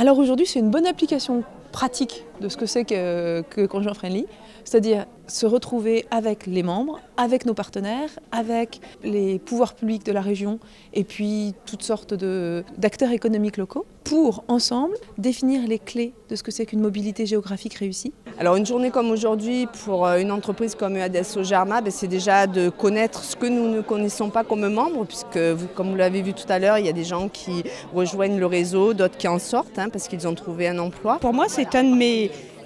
Alors aujourd'hui, c'est une bonne application pratique de ce que c'est que Conjoint Friendly, c'est-à-dire se retrouver avec les membres, avec nos partenaires, avec les pouvoirs publics de la région et puis toutes sortes d'acteurs économiques locaux pour, ensemble, définir les clés de ce que c'est qu'une mobilité géographique réussie. Alors une journée comme aujourd'hui, pour une entreprise comme EADS Sogerma, c'est déjà de connaître ce que nous ne connaissons pas comme membres, puisque comme vous l'avez vu tout à l'heure, il y a des gens qui rejoignent le réseau, d'autres qui en sortent parce qu'ils ont trouvé un emploi. Pour moi, c'est une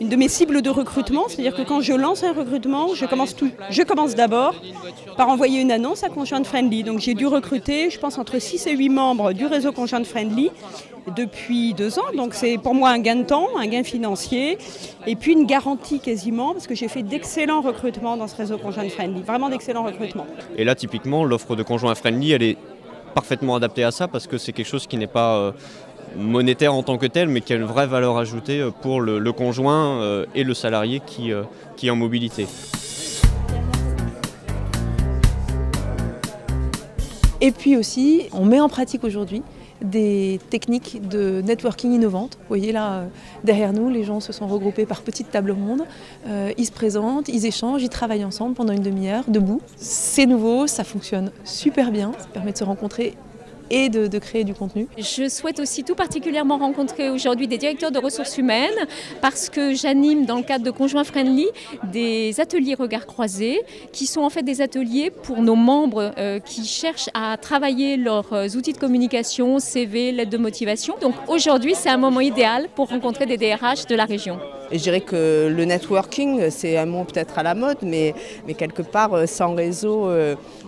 de mes cibles de recrutement, c'est-à-dire que quand je lance un recrutement, je commence d'abord par envoyer une annonce à Conjoint Friendly. Donc j'ai dû recruter, je pense, entre 6 et 8 membres du réseau Conjoint Friendly depuis 2 ans. Donc c'est pour moi un gain de temps, un gain financier et puis une garantie quasiment, parce que j'ai fait d'excellents recrutements dans ce réseau Conjoint Friendly, vraiment d'excellents recrutements. Et là, typiquement, l'offre de Conjoint Friendly, elle est parfaitement adaptée à ça parce que c'est quelque chose qui n'est pas monétaire en tant que tel, mais qui a une vraie valeur ajoutée pour le conjoint et le salarié qui est en mobilité. Et puis aussi, on met en pratique aujourd'hui des techniques de networking innovantes. Vous voyez là, derrière nous, les gens se sont regroupés par petites tables rondes. Ils se présentent, ils échangent, ils travaillent ensemble pendant une demi-heure, debout. C'est nouveau, ça fonctionne super bien, ça permet de se rencontrer et de créer du contenu. Je souhaite aussi tout particulièrement rencontrer aujourd'hui des directeurs de ressources humaines parce que j'anime dans le cadre de Conjoint Friendly des ateliers regards croisés qui sont en fait des ateliers pour nos membres qui cherchent à travailler leurs outils de communication, CV, lettres de motivation. Donc aujourd'hui c'est un moment idéal pour rencontrer des DRH de la région. Et je dirais que le networking, c'est un mot peut-être à la mode, mais quelque part, sans réseau,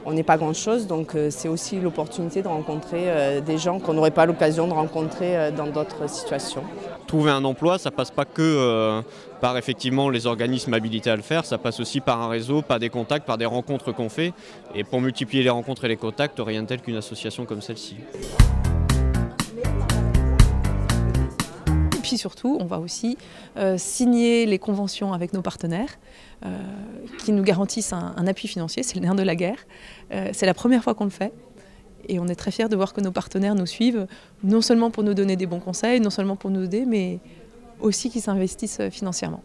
on n'est pas grand-chose. Donc c'est aussi l'opportunité de rencontrer des gens qu'on n'aurait pas l'occasion de rencontrer dans d'autres situations. Trouver un emploi, ça passe pas que par effectivement les organismes habilités à le faire, ça passe aussi par un réseau, par des contacts, par des rencontres qu'on fait. Et pour multiplier les rencontres et les contacts, rien de tel qu'une association comme celle-ci. Et puis surtout, on va aussi signer les conventions avec nos partenaires qui nous garantissent un appui financier, c'est le nerf de la guerre. C'est la première fois qu'on le fait et on est très fiers de voir que nos partenaires nous suivent, non seulement pour nous donner des bons conseils, non seulement pour nous aider, mais aussi qu'ils s'investissent financièrement.